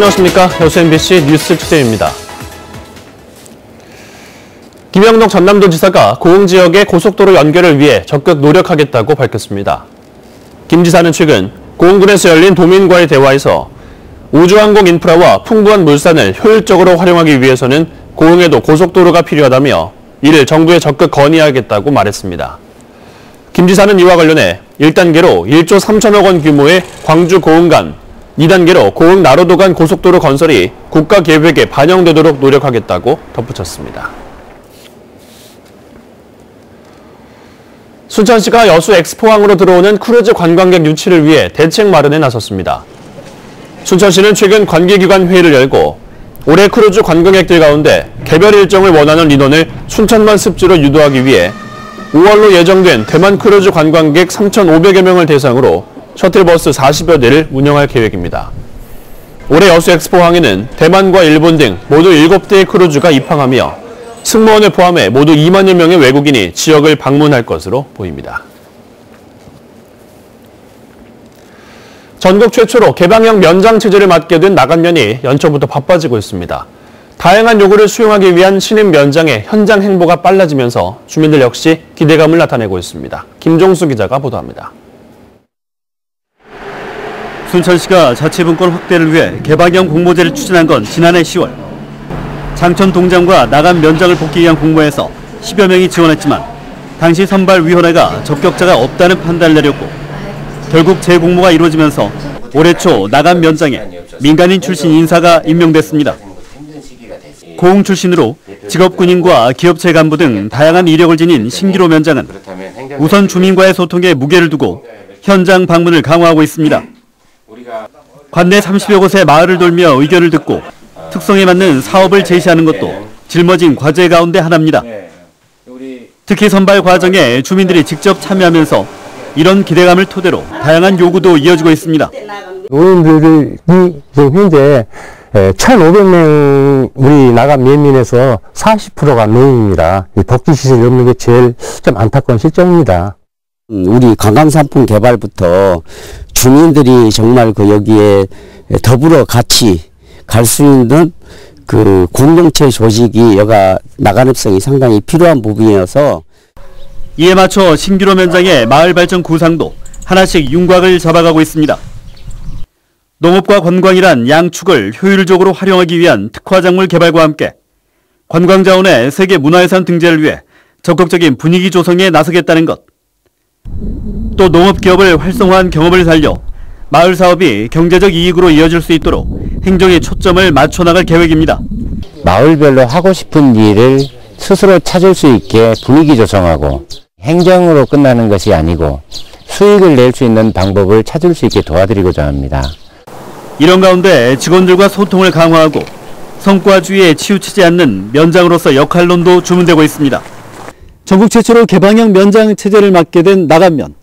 안녕하십니까. 여수 MBC 뉴스 취재입니다. 김영덕 전남도지사가 고흥 지역의 고속도로 연결을 위해 적극 노력하겠다고 밝혔습니다. 김 지사는 최근 고흥군에서 열린 도민과의 대화에서 우주항공 인프라와 풍부한 물산을 효율적으로 활용하기 위해서는 고흥에도 고속도로가 필요하다며 이를 정부에 적극 건의하겠다고 말했습니다. 김 지사는 이와 관련해 1단계로 1조 3천억 원 규모의 광주 고흥 간, 2단계로 고흥 나로도 간 고속도로 건설이 국가 계획에 반영되도록 노력하겠다고 덧붙였습니다. 순천시가 여수 엑스포항으로 들어오는 크루즈 관광객 유치를 위해 대책 마련에 나섰습니다. 순천시는 최근 관계기관 회의를 열고 올해 크루즈 관광객들 가운데 개별 일정을 원하는 인원을 순천만 습지로 유도하기 위해 5월로 예정된 대만 크루즈 관광객 3,500여 명을 대상으로 셔틀버스 40여 대를 운영할 계획입니다. 올해 여수 엑스포항에는 대만과 일본 등 모두 7대의 크루즈가 입항하며 승무원을 포함해 모두 2만여 명의 외국인이 지역을 방문할 것으로 보입니다. 전국 최초로 개방형 면장 체제를 맡게 된 나간면이 연초부터 바빠지고 있습니다. 다양한 요구를 수용하기 위한 신임 면장의 현장 행보가 빨라지면서 주민들 역시 기대감을 나타내고 있습니다. 김종수 기자가 보도합니다. 순천시가 자치분권 확대를 위해 개방형 공모제를 추진한 건 지난해 10월. 장천 동장과 나간 면장을 뽑기 위한 공모에서 10여 명이 지원했지만 당시 선발위원회가 적격자가 없다는 판단을 내렸고 결국 재공모가 이루어지면서 올해 초 나간 면장에 민간인 출신 인사가 임명됐습니다. 고흥 출신으로 직업군인과 기업체 간부 등 다양한 이력을 지닌 신기로 면장은 우선 주민과의 소통에 무게를 두고 현장 방문을 강화하고 있습니다. 관내 30여 곳의 마을을 돌며 의견을 듣고 특성에 맞는 사업을 제시하는 것도 짊어진 과제 가운데 하나입니다. 특히 선발 과정에 주민들이 직접 참여하면서 이런 기대감을 토대로 다양한 요구도 이어지고 있습니다. 노인들이 현재 1,500명 우리 나간 면민에서 40%가 노인입니다. 복지시설이 없는 게 제일 좀 안타까운 실정입니다. 우리 관광상품 개발부터 주민들이 정말 여기에 더불어 같이 갈 수 있는 공동체 조직이 여가 나가능성이 상당히 필요한 부분이어서 이에 맞춰 신기로 면장의 마을 발전 구상도 하나씩 윤곽을 잡아가고 있습니다. 농업과 관광이란 양축을 효율적으로 활용하기 위한 특화작물 개발과 함께 관광자원의 세계 문화유산 등재를 위해 적극적인 분위기 조성에 나서겠다는 것. 또 농업기업을 활성화한 경험을 살려 마을 사업이 경제적 이익으로 이어질 수 있도록 행정의 초점을 맞춰나갈 계획입니다. 마을별로 하고 싶은 일을 스스로 찾을 수 있게 분위기 조성하고 행정으로 끝나는 것이 아니고 수익을 낼 수 있는 방법을 찾을 수 있게 도와드리고자 합니다. 이런 가운데 직원들과 소통을 강화하고 성과주의에 치우치지 않는 면장으로서 역할론도 주문되고 있습니다. 전국 최초로 개방형 면장 체제를 맡게 된 나간면.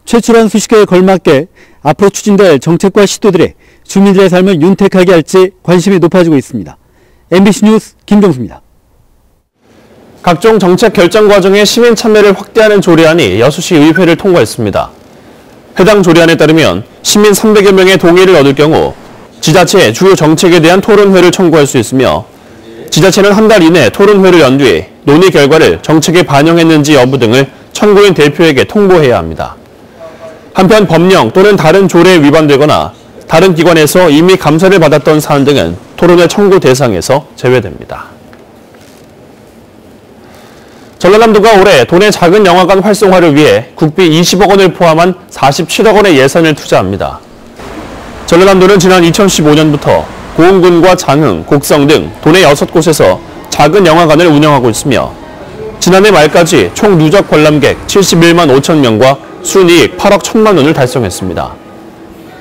최초란 수식어에 걸맞게 앞으로 추진될 정책과 시도들이 주민들의 삶을 윤택하게 할지 관심이 높아지고 있습니다. MBC 뉴스 김종수입니다. 각종 정책 결정 과정에 시민 참여를 확대하는 조례안이 여수시 의회를 통과했습니다. 해당 조례안에 따르면 시민 300여 명의 동의를 얻을 경우 지자체의 주요 정책에 대한 토론회를 청구할 수 있으며 지자체는 한 달 이내 토론회를 연 뒤 논의 결과를 정책에 반영했는지 여부 등을 청구인 대표에게 통보해야 합니다. 한편 법령 또는 다른 조례에 위반되거나 다른 기관에서 이미 감사를 받았던 사안 등은 토론회 청구 대상에서 제외됩니다. 전라남도가 올해 도내 작은 영화관 활성화를 위해 국비 20억 원을 포함한 47억 원의 예산을 투자합니다. 전라남도는 지난 2015년부터 고흥군과 장흥, 곡성 등 도내 6곳에서 작은 영화관을 운영하고 있으며 지난해 말까지 총 누적 관람객 71만 5천 명과 순이익 8억 1천만 원을 달성했습니다.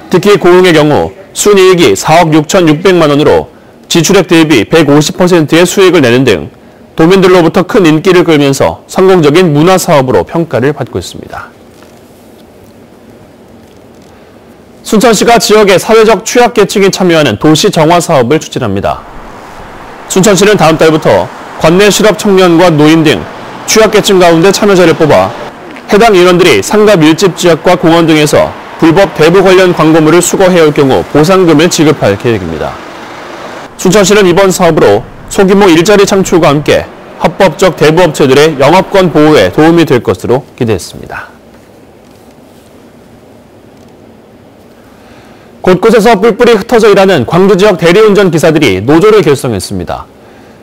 특히 고흥의 경우 순이익이 4억 6,600만 원으로 지출액 대비 150%의 수익을 내는 등 도민들로부터 큰 인기를 끌면서 성공적인 문화사업으로 평가를 받고 있습니다. 순천시가 지역의 사회적 취약계층이 참여하는 도시 정화 사업을 추진합니다. 순천시는 다음 달부터 관내 실업 청년과 노인 등 취약계층 가운데 참여자를 뽑아 해당 인원들이 상가 밀집 지역과 공원 등에서 불법 대부 관련 광고물을 수거해올 경우 보상금을 지급할 계획입니다. 순천시는 이번 사업으로 소규모 일자리 창출과 함께 합법적 대부업체들의 영업권 보호에 도움이 될 것으로 기대했습니다. 곳곳에서 뿔뿔이 흩어져 일하는 광주 지역 대리운전 기사들이 노조를 결성했습니다.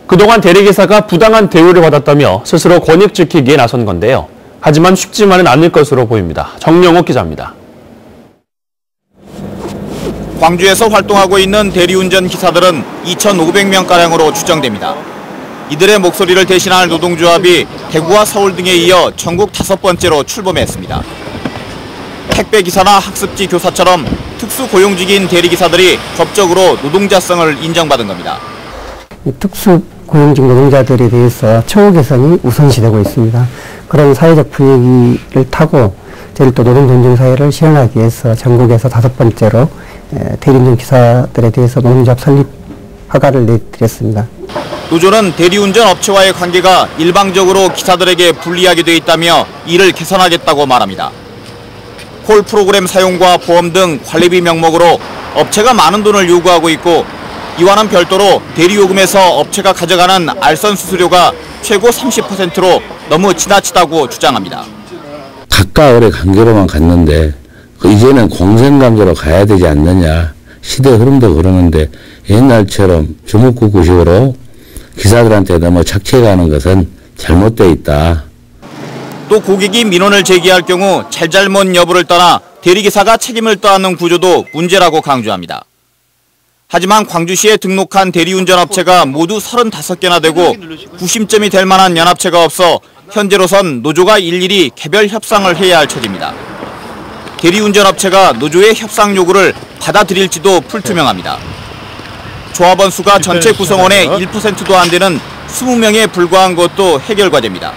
그동안 대리기사가 부당한 대우를 받았다며 스스로 권익 지키기에 나선 건데요. 하지만 쉽지만은 않을 것으로 보입니다. 정영옥 기자입니다. 광주에서 활동하고 있는 대리운전 기사들은 2,500명가량으로 추정됩니다. 이들의 목소리를 대신할 노동조합이 대구와 서울 등에 이어 전국 5번째로 출범했습니다. 택배기사나 학습지 교사처럼 특수고용직인 대리기사들이 법적으로 노동자성을 인정받은 겁니다. 특수고용직 노동자들에 대해서 처우 개선이 우선시되고 있습니다. 그런 사회적 분위기를 타고 저희 또 노동존중사회를 실현하기 위해서 전국에서 5번째로 대리운전 기사들에 대해서 노동조합 설립 허가를 내드렸습니다. 노조는 대리운전 업체와의 관계가 일방적으로 기사들에게 불리하게 돼 있다며 이를 개선하겠다고 말합니다. 콜 프로그램 사용과 보험 등 관리비 명목으로 업체가 많은 돈을 요구하고 있고 이와는 별도로 대리요금에서 업체가 가져가는 알선 수수료가 최고 30%로 너무 지나치다고 주장합니다. 가까울의 관계로만 갔는데 이제는 공생관계로 가야 되지 않느냐. 시대 흐름도 그러는데 옛날처럼 주먹구구식으로 기사들한테 너무 착취해가는 것은 잘못돼 있다. 또 고객이 민원을 제기할 경우 잘잘못 여부를 떠나 대리기사가 책임을 떠안는 구조도 문제라고 강조합니다. 하지만 광주시에 등록한 대리운전업체가 모두 35개나 되고 구심점이 될 만한 연합체가 없어 현재로선 노조가 일일이 개별 협상을 해야 할 처지입니다. 대리운전업체가 노조의 협상 요구를 받아들일지도 불투명합니다. 조합원 수가 전체 구성원의 1%도 안 되는 20명에 불과한 것도 해결 과제입니다.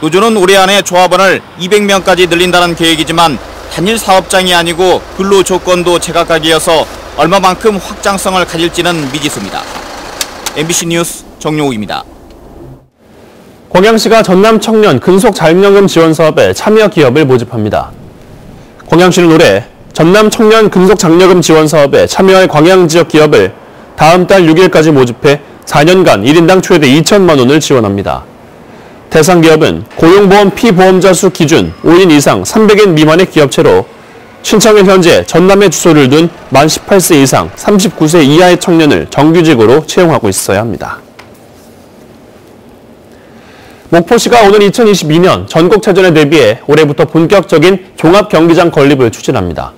노조는 올해 안에 조합원을 200명까지 늘린다는 계획이지만 단일 사업장이 아니고 근로 조건도 제각각이어서 얼마만큼 확장성을 가질지는 미지수입니다. MBC 뉴스 정용욱입니다. 광양시가 전남 청년 근속 자립연금 지원 사업에 참여 기업을 모집합니다. 광양시는 올해 전남 청년 근속 장려금 지원 사업에 참여할 광양 지역 기업을 다음 달 6일까지 모집해 4년간 1인당 최대 2천만 원을 지원합니다. 대상 기업은 고용보험 피보험자 수 기준 5인 이상 300인 미만의 기업체로 신청은 현재 전남에 주소를 둔 만 18세 이상 39세 이하의 청년을 정규직으로 채용하고 있어야 합니다. 목포시가 오는 2022년 전국체전에 대비해 올해부터 본격적인 종합경기장 건립을 추진합니다.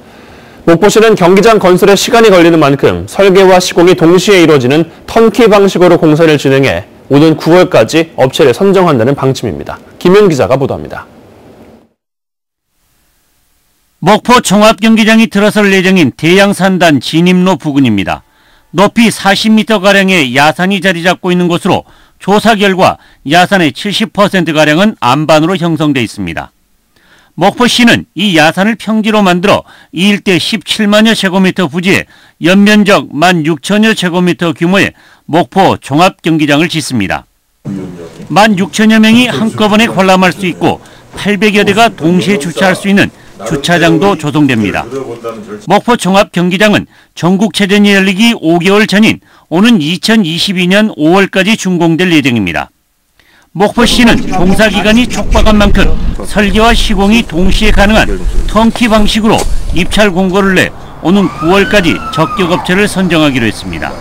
목포시는 경기장 건설에 시간이 걸리는 만큼 설계와 시공이 동시에 이루어지는 턴키 방식으로 공사를 진행해 오는 9월까지 업체를 선정한다는 방침입니다. 김윤 기자가 보도합니다. 목포 종합경기장이 들어설 예정인 대양산단 진입로 부근입니다. 높이 40m가량의 야산이 자리 잡고 있는 곳으로 조사 결과 야산의 70%가량은 안반으로 형성돼 있습니다. 목포시는 이 야산을 평지로 만들어 이 일대 17만여 제곱미터 부지에 연면적 16,000여 제곱미터 규모의 목포 종합경기장을 짓습니다. 16,000여 명이 한꺼번에 관람할 수 있고 800여 대가 동시에 주차할 수 있는 주차장도 조성됩니다. 목포 종합경기장은 전국체전이 열리기 5개월 전인 오는 2022년 5월까지 준공될 예정입니다. 목포시는 공사기간이 촉박한 만큼 설계와 시공이 동시에 가능한 턴키 방식으로 입찰 공고를 내 오는 9월까지 적격업체를 선정하기로 했습니다.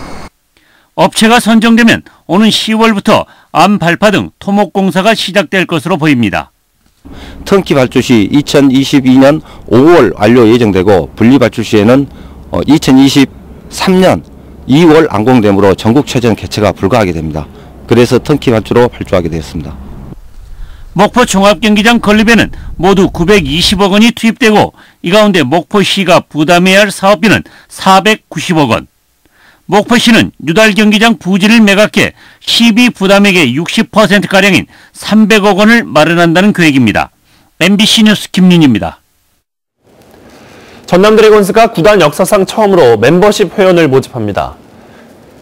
업체가 선정되면 오는 10월부터 암 발파 등 토목공사가 시작될 것으로 보입니다. 턴키 발주 시 2022년 5월 완료 예정되고 분리 발주 시에는 2023년 2월 완공되므로 전국체전 개최가 불가하게 됩니다. 그래서 턴키 발주로 발주하게 되었습니다. 목포 종합경기장 건립에는 모두 920억 원이 투입되고 이 가운데 목포시가 부담해야 할 사업비는 490억 원. 목포시는 유달경기장 부지를 매각해 시비 부담액의 60%가량인 300억 원을 마련한다는 계획입니다. MBC 뉴스 김윤희입니다. 전남 드래곤스가 구단 역사상 처음으로 멤버십 회원을 모집합니다.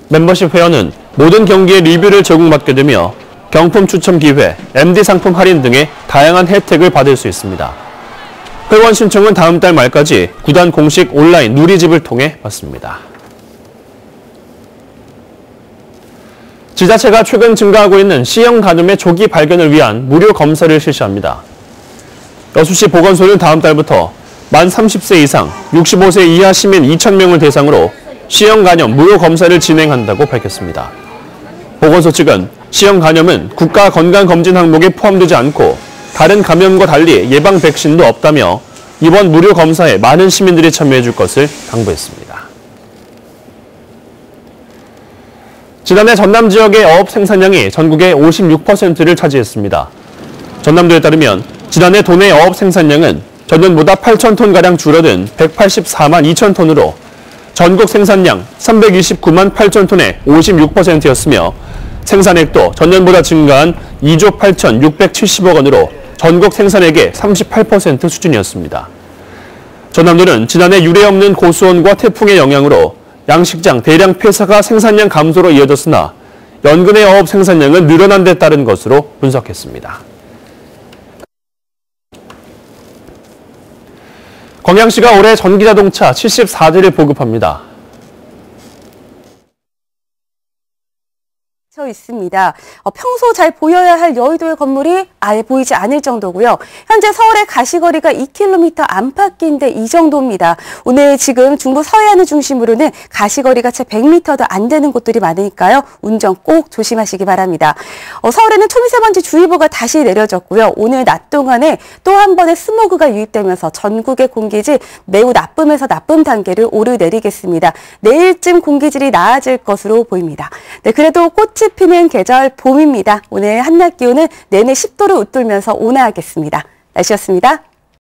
멤버십 회원은 모든 경기의 리뷰를 제공받게 되며 경품 추첨 기회, MD 상품 할인 등의 다양한 혜택을 받을 수 있습니다. 회원 신청은 다음 달 말까지 구단 공식 온라인 누리집을 통해 받습니다. 지자체가 최근 증가하고 있는 C형 간염의 조기 발견을 위한 무료 검사를 실시합니다. 여수시 보건소는 다음 달부터 만 30세 이상, 65세 이하 시민 2,000명을 대상으로 C형 간염 무료 검사를 진행한다고 밝혔습니다. 보건소 측은 C형 간염은 국가 건강검진 항목에 포함되지 않고 다른 감염과 달리 예방 백신도 없다며 이번 무료 검사에 많은 시민들이 참여해 줄 것을 당부했습니다. 지난해 전남 지역의 어업 생산량이 전국의 56%를 차지했습니다. 전남도에 따르면 지난해 도내 어업 생산량은 전년보다 8,000톤가량 줄어든 184만 2천 톤으로 전국 생산량 329만 8천 톤의 56%였으며 생산액도 전년보다 증가한 2조 8,670억 원으로 전국 생산액의 38% 수준이었습니다. 전남도는 지난해 유례 없는 고수온과 태풍의 영향으로 양식장 대량 폐사가 생산량 감소로 이어졌으나 연근의 어업 생산량은 늘어난 데 따른 것으로 분석했습니다. 광양시가 올해 전기자동차 74대를 보급합니다. 있습니다. 평소 잘 보여야 할 여의도의 건물이 아예 보이지 않을 정도고요. 현재 서울의 가시거리가 2km 안팎인데 이 정도입니다. 오늘 지금 중부 서해안을 중심으로는 가시거리가 채 100m도 안 되는 곳들이 많으니까요. 운전 꼭 조심하시기 바랍니다. 서울에는 초미세먼지 주의보가 다시 내려졌고요. 오늘 낮 동안에 또 한 번의 스모그가 유입되면서 전국의 공기질 매우 나쁨에서 나쁨 단계를 오르내리겠습니다. 내일쯤 공기질이 나아질 것으로 보입니다. 네, 그래도 꽃이 피는 계절 봄입니다. 오늘 한낮 기온은 내내 10도를 웃돌면서 온화하겠습니다. 날씨였습니다.